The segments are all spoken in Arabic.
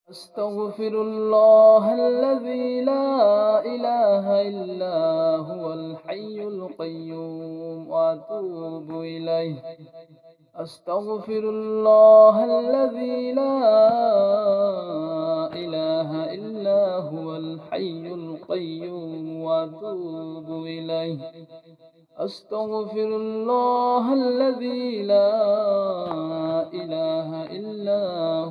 أستغفر الله الذي لا إله إلا هو الحي القيوم وأتوب إليه. أستغفر الله الذي لا إله إلا هو الحي القيوم وأتوب إليه. أستغفر الله الذي لا إله إلا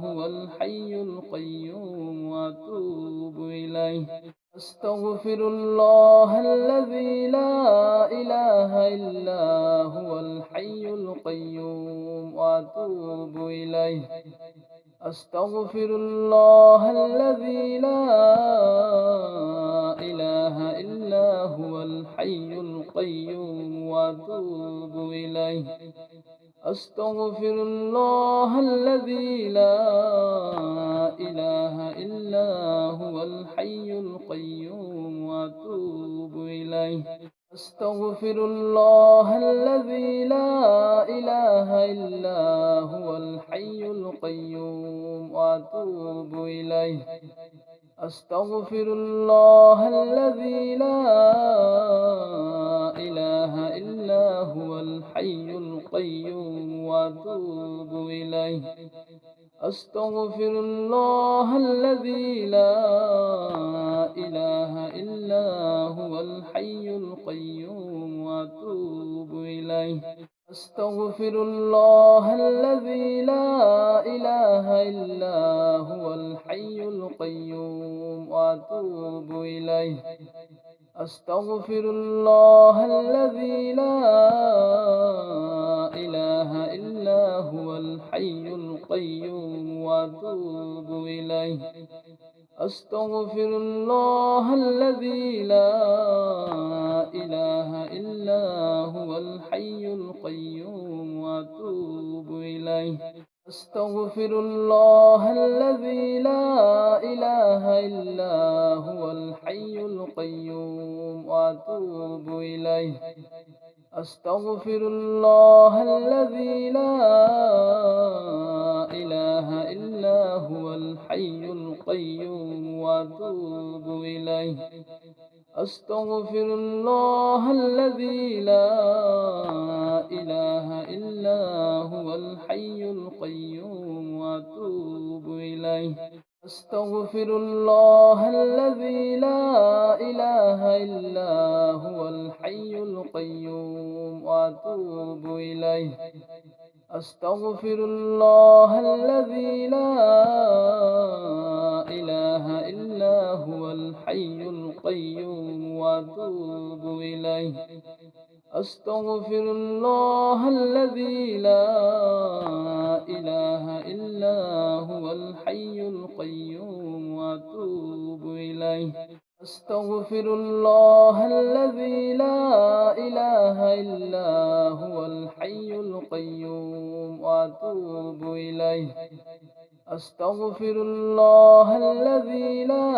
هو الحي القيوم وأتوب إليه. أستغفر الله الذي لا إله إلا هو الحي القيوم وأتوب إليه. أستغفر الله الذي لا إله إلا هو الحي القيوم وأتوب إليه. أستغفر الله الذي لا إله إلا هو الحي القيوم وأتوب إليه. أستغفر الله الذي لا إله إلا هو الحي القيوم وأتوب إليه. أستغفر الله الذي لا إله إلا هو الحي القيوم وأتوب إليه. أستغفر الله الذي لا إله إلا هو الحي القيوم وأتوب إليه. أستغفر الله الذي لا إله إلا هو الحي القيوم وأتوب إليه. أستغفر الله الذي لا إله إلا هو الحي القيوم وأتوب إليه. أستغفر الله الذي لا إله إلا هو الحي القيوم وأتوب إليه. أستغفر الله الذي لا إله إلا هو الحي القيوم وأتوب إليه. أستغفر الله الذي لا إله إلا هو الحي القيوم وأتوب إليه. أستغفر الله الذي لا إله إلا هو الحي القيوم وأتوب إليه. أستغفر الله الذي لا إله إلا هو الحي القيوم وأتوب إليه. أستغفر الله الذي لا إله إلا هو الحي القيوم وأتوب إليه. أستغفر الله الذي لا إله إلا هو الحي القيوم وأتوب إليه. أستغفر الله الذي لا إله إلا هو الحي القيوم وأتوب إليه. أستغفر الله الذي لا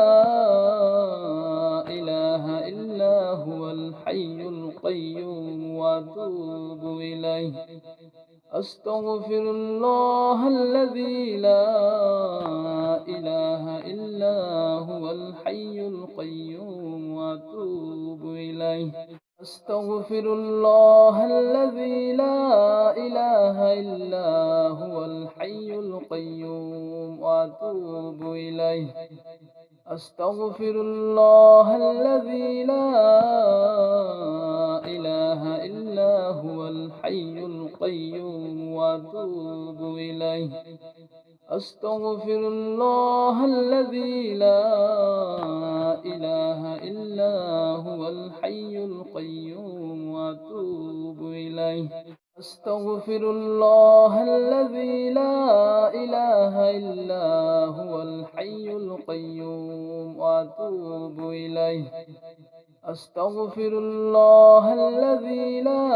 إله إلا هو الحي القيوم وأتوب إليه. أستغفر الله الذي لا إله إلا هو الحي القيوم وأتوب إليه. أستغفر الله الذي لا إله إلا هو الحي القيوم وأتوب إليه. أستغفر الله الذي لا إله إلا هو الحي القيوم وأتوب إليه. أستغفر الله الذي لا إله إلا هو الحي القيوم وأتوب إليه. أستغفر الله الذي لا إله إلا هو الحي القيوم وأتوب إليه. أستغفر الله الذي لا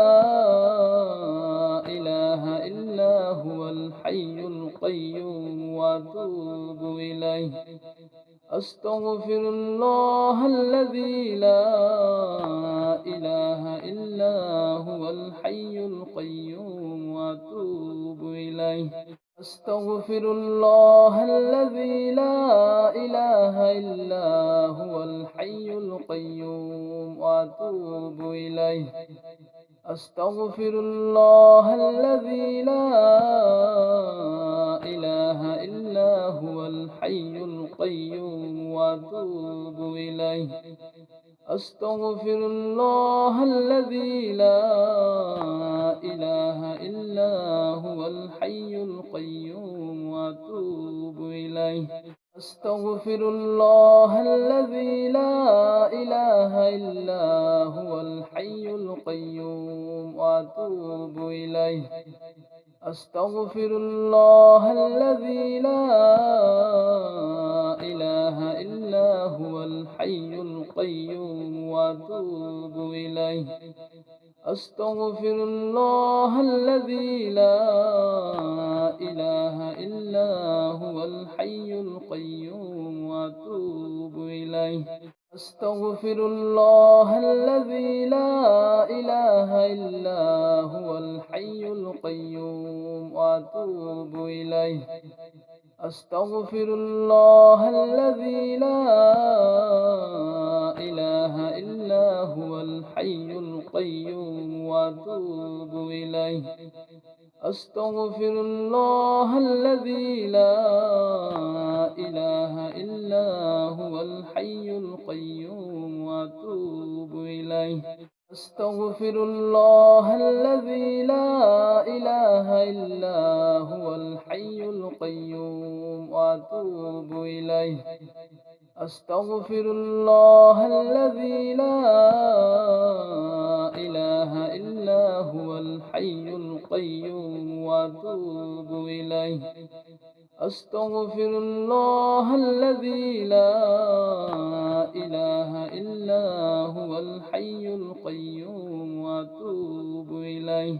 إله إلا هو الحي القيوم وأتوب إليه. أستغفر الله الذي لا إله إلا هو الحي القيوم وأتوب إليه. أستغفر الله الذي لا إلا هو الحي القيوم وأتوب إليه أستغفر الله الذي لا إله إلا هو الحي القيوم وأتوب إليه أستغفر الله الذي لا إله إلا هو الحي القيوم وأتوب إليه أستغفر الله الذي لا إله إلا هو الحي القيوم وأتوب إليه أستغفر الله الذي لا إله إلا هو الحي القيوم وأتوب إليه أستغفر الله الذي لا إله إلا هو الحي القيوم وأتوب إليه أستغفر الله الذي لا إله إلا هو الحي القيوم وأتوب إليه أستغفر الله الذي لا إله إلا هو الحي القيوم وأتوب إليه أستغفر الله الذي لا إله إلا هو الحي القيوم وأتوب إليه أستغفر الله الذي لا إله إلا هو الحي القيوم وأتوب إليه أستغفر الله الذي لا إله إلا هو الحي القيوم وأتوب إليه أستغفر الله الذي لا إله إلا هو الحي القيوم وأتوب إليه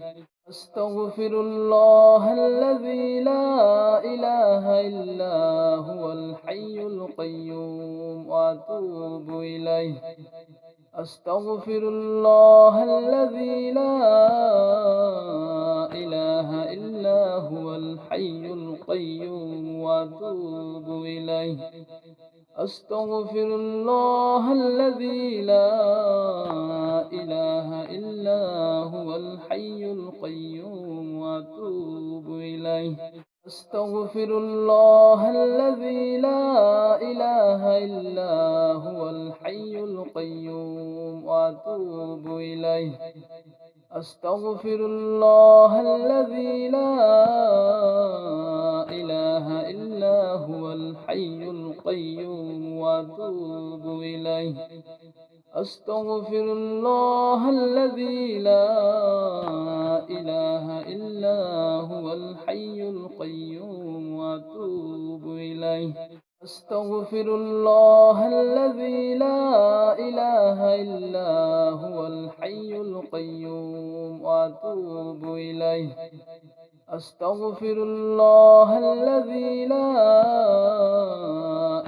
أستغفر الله الذي لا إله إلا هو الحي القيوم وأتوب إليه أستغفر الله الذي لا إله إلا هو الحي القيوم وأتوب إليه أستغفر الله الذي لا إله إلا هو الحي القيوم وأتوب إليه أستغفر الله الذي لا إله إلا هو الحي القيوم وأتوب إليه أستغفر الله الذي لا إله إلا هو الحي القيوم وأتوب إليه أستغفر الله الذي لا إله إلا هو الحي القيوم وأتوب إليه أستغفر الله الذي لا إله إلا هو الحي القيوم وأتوب إليه أستغفر الله الذي لا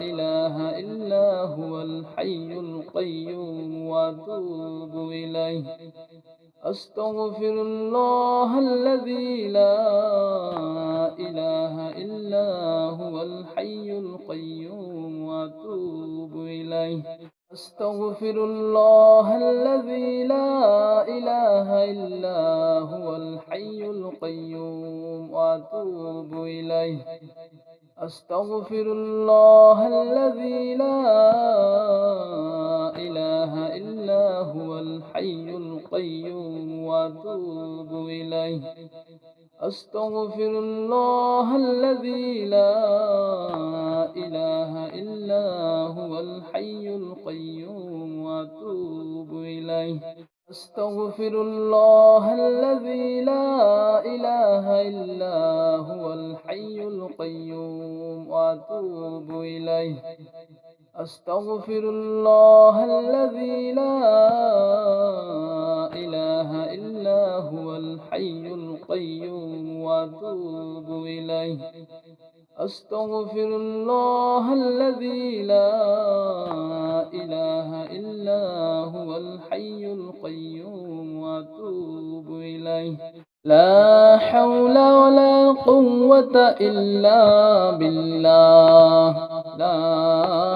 إله إلا هو الحي القيوم وأتوب إليه أستغفر الله الذي لا إله إلا هو الحي القيوم وأتوب إليه أستغفر الله الذي لا إله إلا هو الحي القيوم وأتوب إليه أستغفر الله الذي لا إله إلا هو الحي القيوم وأتوب إليه أستغفر الله الذي لا إله إلا هو الحي القيوم وأتوب إليه أستغفر الله الذي لا إله إلا هو الحي القيوم وأتوب إليه أستغفر الله الذي لا إله إلا هو الحي القيوم وأتوب إليه أستغفر الله الذي لا إله إلا هو الحي القيوم وأتوب إليه لا حول ولا قوة إلا بالله لا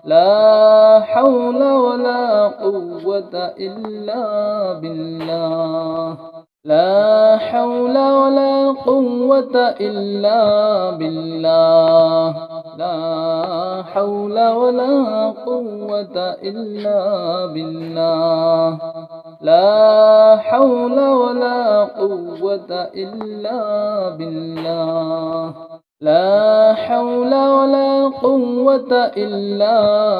لا حول ولا قوة إلا بالله لا حول ولا قوة إلا بالله لا حول ولا قوة إلا بالله لا حول ولا قوة إلا بالله لا حول ولا قوة إلا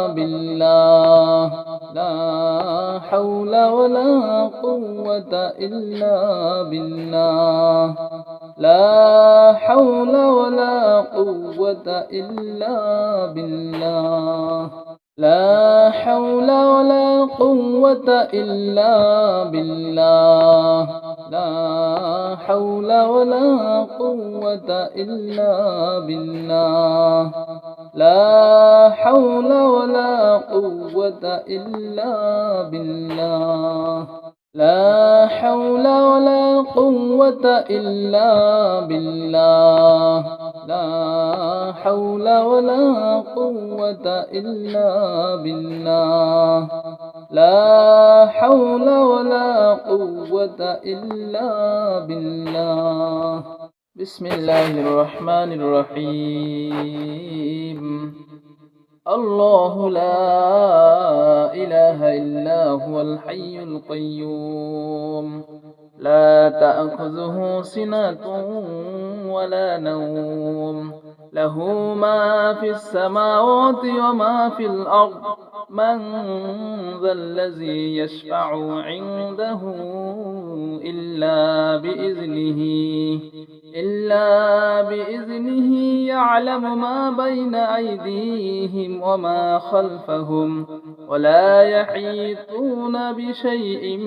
بالله لا حول ولا قوة إلا بالله لا حول ولا قوة إلا بالله لا حول ولا قوة إلا بالله لا حول ولا قوة إلا بالله لا حول ولا قوة إلا بالله لا حول ولا قوة إلا بالله لا حول ولا قوة إلا بالله لا حول ولا قوة إلا بالله بسم الله الرحمن الرحيم الله لا إله إلا هو الحي القيوم لا تأخذه سنة ولا نوم له ما في السماوات وما في الأرض من ذا الذي يشفع عنده إلا بإذنه يعلم ما بين أيديهم وما خلفهم ولا يحيطون بشيء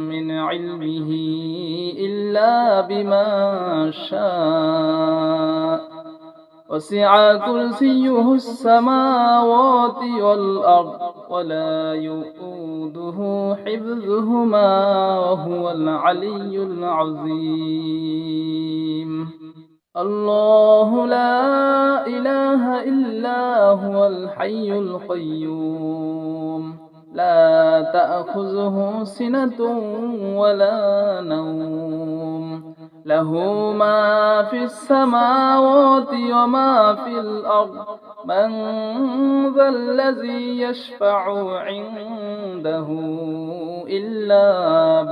من علمه إلا بما شاء وسع كرسيه السماوات والأرض ولا يؤوده حفظهما وهو العلي العظيم الله لا إله إلا هو الحي القيوم لا تأخذه سنة ولا نوم له ما في السماوات وما في الأرض من ذا الذي يشفع عنده إلا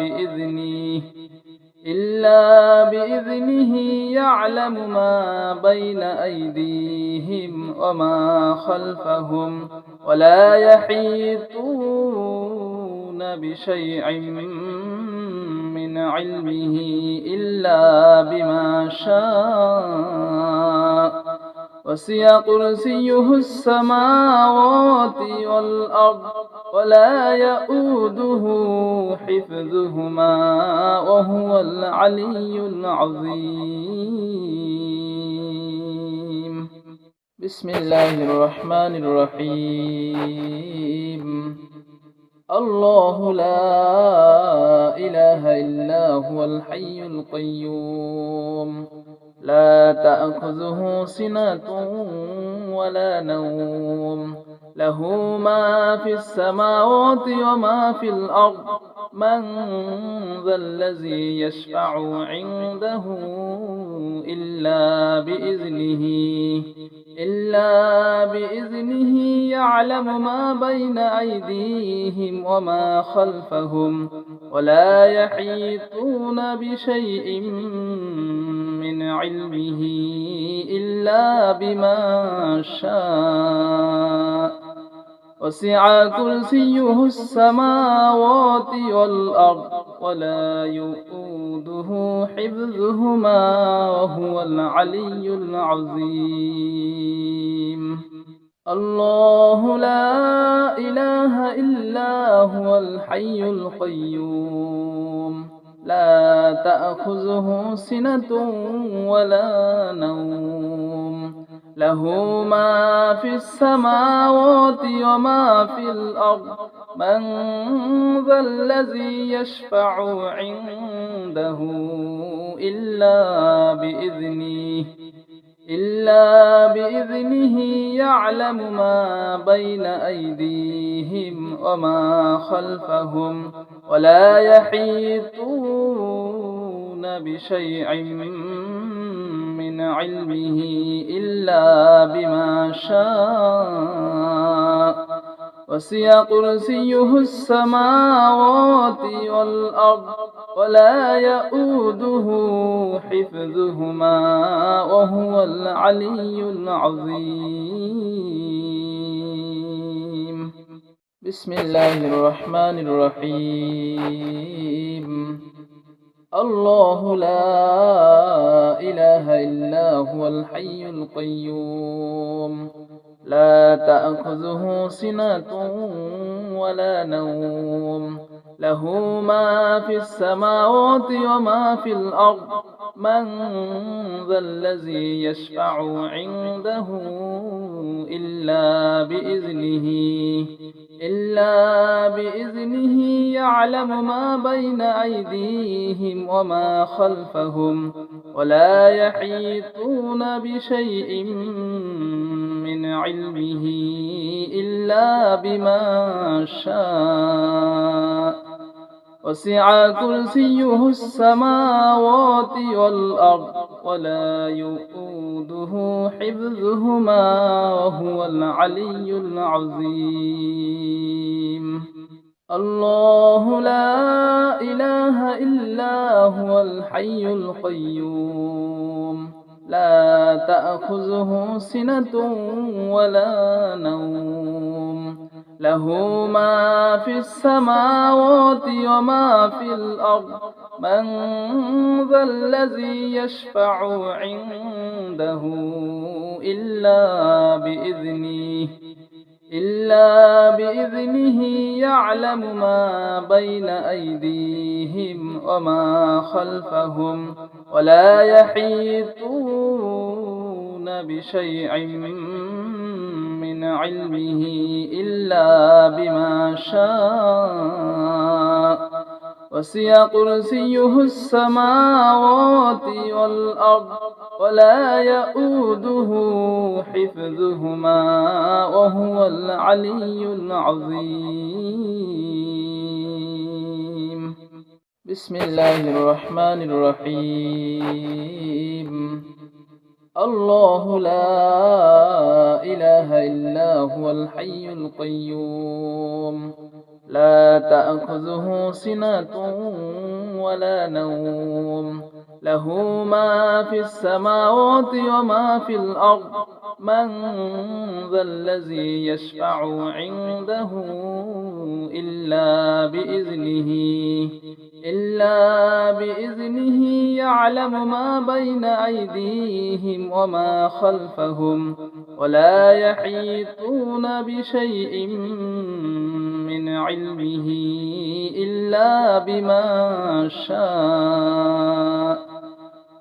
بإذنه يعلم ما بين أيديهم وما خلفهم ولا يحيطون بشيء من علمه إلا بما شاء وسع كرسيه السماوات والأرض ولا يؤوده حفظهما وهو العلي العظيم بسم الله الرحمن الرحيم الله لا إله إلا هو الحي القيوم لا تأخذه سنة ولا نوم له ما في السماوات وما في الأرض من ذا الذي يشفع عنده إلا بإذنه يعلم ما بين أيديهم وما خلفهم ولا يحيطون بشيء من علمه إلا بما شاء وسع كرسيه السماوات والأرض ولا يؤوده حفظهما وهو العلي العظيم الله لا إله إلا هو الحي القيوم لا تأخذه سنة ولا نوم له ما في السماوات وما في الأرض من ذا الذي يشفع عنده إلا بإذنه يعلم ما بين أيديهم وما خلفهم ولا يحيطون بشيء من علمه إلا بما شاء وسع كرسيه السماوات والأرض ولا يؤوده حفظهما وهو العلي العظيم. بسم الله الرحمن الرحيم. الله لا إله إلا هو الحي القيوم لا تأخذه سنة ولا نوم له ما في السماوات وما في الأرض من ذا الذي يشفع عنده إلا بإذنه يعلم ما بين أيديهم وما خلفهم ولا يحيطون بشيء من علمه إلا بما شاء وسع كرسيه السماوات والأرض ولا يؤوده حفظهما وهو العلي العظيم. الله لا إله إلا هو الحي القيوم لا تأخذه سنة ولا نوم له ما في السماوات وما في الأرض من ذا الذي يشفع عنده إلا بإذنه يعلم ما بين أيديهم وما خلفهم ولا يحيطون بشيء من علمه إلا بما شاء وسع كرسيه السماوات والأرض ولا يؤوده حفظهما وهو العلي العظيم. بسم الله الرحمن الرحيم. الله لا إله إلا هو الحي القيوم لا تأخذه سنة ولا نوم له ما في السماوات وما في الأرض من ذا الذي يشفع عنده إلا بإذنه يعلم ما بين أيديهم وما خلفهم ولا يحيطون بشيء من علمه إلا بما شاء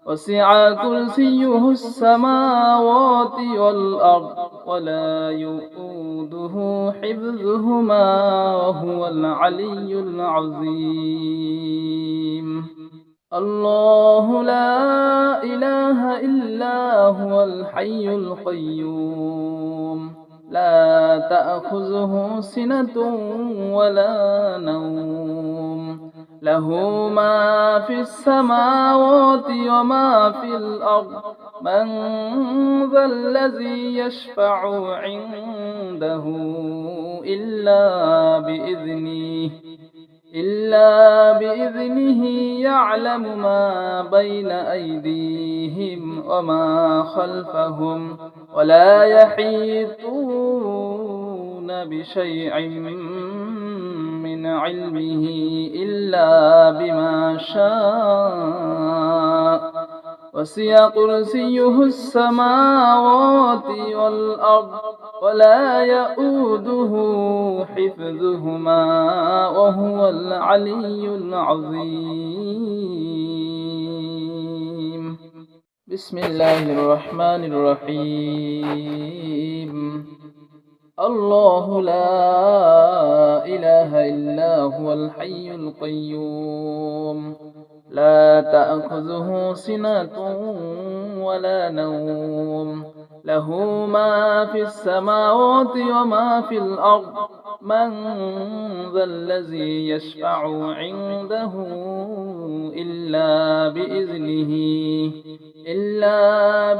وسع كرسيه السماوات والأرض ولا يؤوده حفظهما وهو العلي العظيم. الله لا إله إلا هو الحي القيوم لا تأخذه سنة ولا نوم له ما في السماوات وما في الأرض من ذا الذي يشفع عنده إلا بإذنه يعلم ما بين أيديهم وما خلفهم ولا يحيطون بشيء من علمه إلا بما شاء وسع كرسيه السماوات والأرض ولا يؤوده حفظهما وهو العلي العظيم. بسم الله الرحمن الرحيم. الله لا إله إلا هو الحي القيوم لا تأخذه سنة ولا نوم، له ما في السماوات وما في الأرض. من ذا الذي يشفع عنده إلا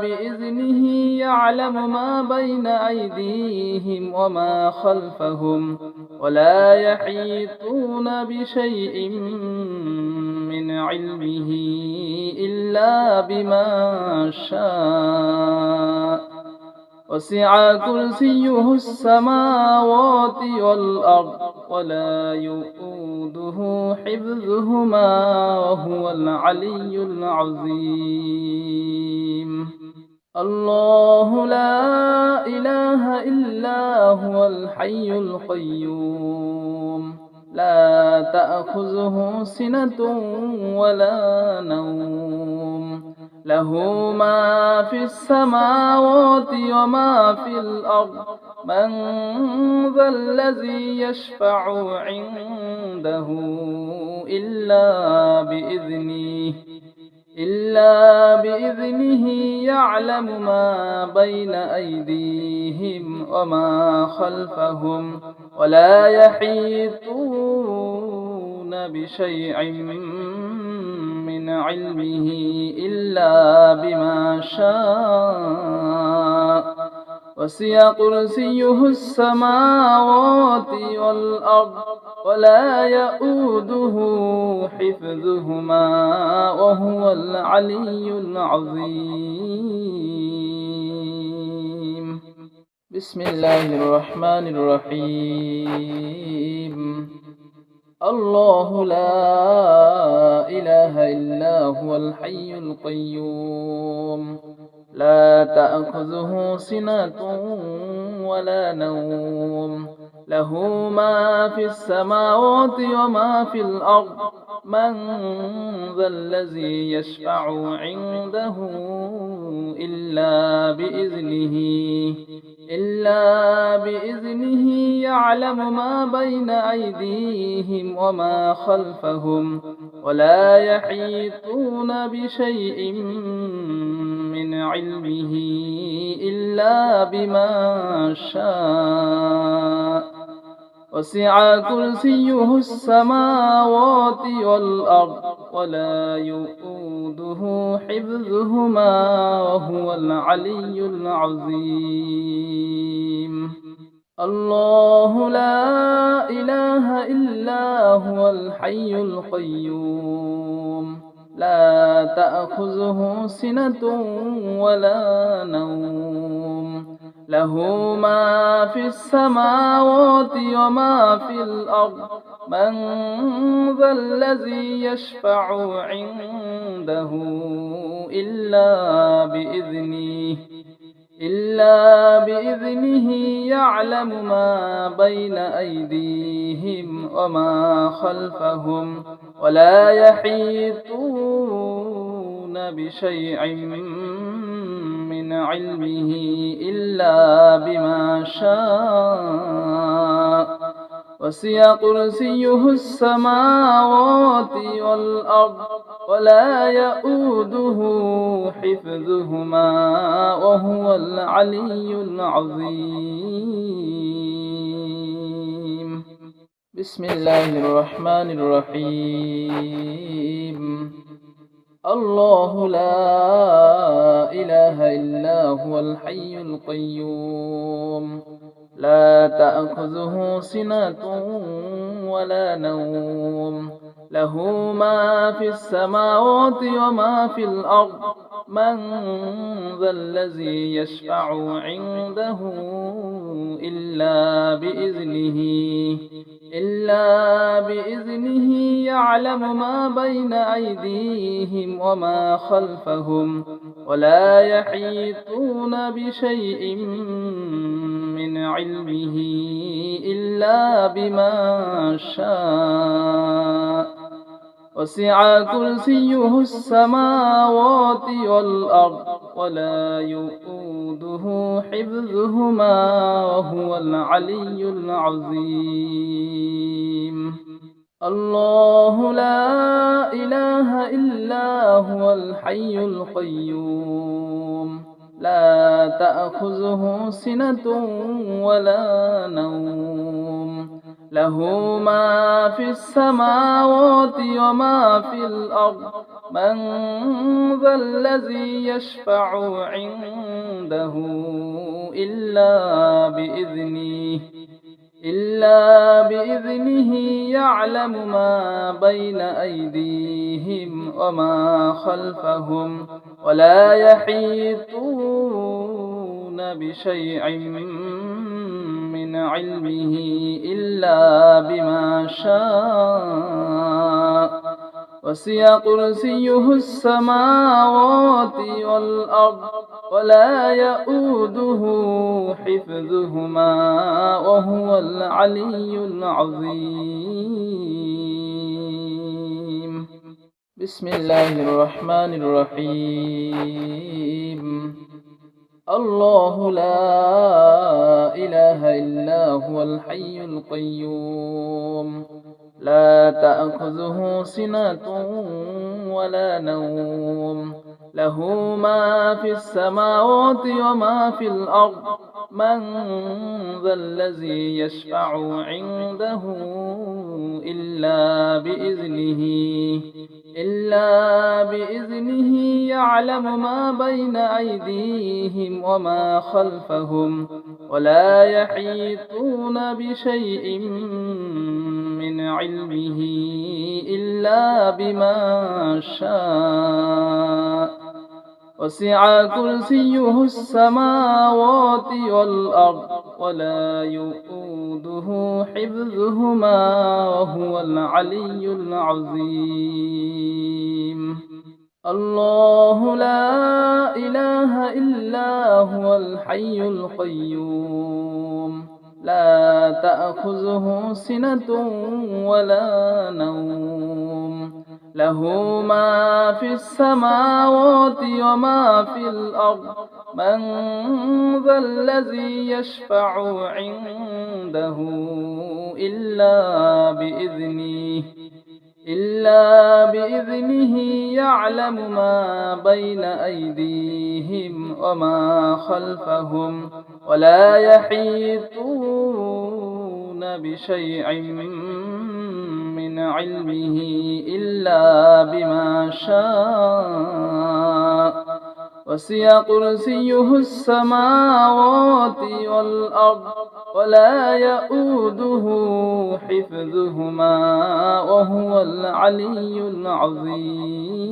بإذنه يعلم ما بين أيديهم وما خلفهم، ولا يحيطون بشيء من علمه إلا بما شاء. وسع كرسيه السماوات والأرض ولا يؤوده حفظهما وهو العلي العظيم. الله لا إله إلا هو الحي القيوم، لا تأخذه سنة ولا نوم، له ما في السماوات وما في الأرض. من ذا الذي يشفع عنده إلا بإذنه يعلم ما بين أيديهم وما خلفهم، ولا يحيطون بشيء من علمه إلا بما شاء. وسع كرسيه السماوات والأرض ولا يؤوده حفظهما وهو العلي العظيم. بسم الله الرحمن الرحيم. الله لا إله إلا هو الحي القيوم، لا تأخذه سنة ولا نوم، له ما في السماوات وما في الأرض. من ذا الذي يشفع عنده إلا بإذنه يعلم ما بين أيديهم وما خلفهم، ولا يحيطون بشيء من علمه إلا بما شاء. وسع كرسيه السماوات والأرض ولا يؤوده حفظهما وهو العلي العظيم. الله لا إله إلا هو الحي القيوم، لا تأخذه سنة ولا نوم، له ما في السماوات وما في الأرض. من ذا الذي يشفع عنده إلا بإذنه يعلم ما بين أيديهم وما خلفهم، ولا يحيطون بشيء من علمه إلا بما شاء. وسع كرسيه السماوات والأرض ولا يؤوده حفظهما وهو العلي العظيم. بسم الله الرحمن الرحيم. الله لا إله إلا هو الحي القيوم، لا تأخذه سنة ولا نوم، له ما في السماوات وما في الأرض. من ذا الذي يشفع عنده إلا بإذنه يعلم ما بين أيديهم وما خلفهم، ولا يحيطون بشيء من علمه إلا بما شاء. وسع كرسيه السماوات والأرض ولا يؤوده حفظهما وهو العلي العظيم. الله لا إله إلا هو الحي القيوم لا تأخذه سنة ولا نوم له ما في السماوات وما في الأرض من ذا الذي يشفع عنده إلا بإذنه يعلم ما بين أيديهم وما خلفهم ولا يحيطون بشيء من علمه إلا بما شاء وسع كرسيه السماوات والأرض ولا يؤوده حفظهما وهو العلي العظيم. بسم الله الرحمن الرحيم. الله لا إله إلا هو الحي القيوم لا تأخذه سنة ولا نوم له ما في السماوات وما في الأرض من ذا الذي يشفع عنده إلا بإذنه يعلم ما بين أيديهم وما خلفهم ولا يحيطون بشيء من علمه إلا بما شاء وسع كرسيه السماوات والأرض ولا يؤوده حفظهما وهو العلي العظيم. الله لا إله إلا هو الحي القيوم لا تأخذه سنة ولا نوم له ما في السماوات وما في الأرض من ذا الذي يشفع عنده إلا بإذنه يعلم ما بين أيديهم وما خلفهم ولا يحيطون بشيء من علمه إلا بما شاء وسع كرسيه السماوات والأرض ولا يؤوده حفظهما وهو العلي العظيم.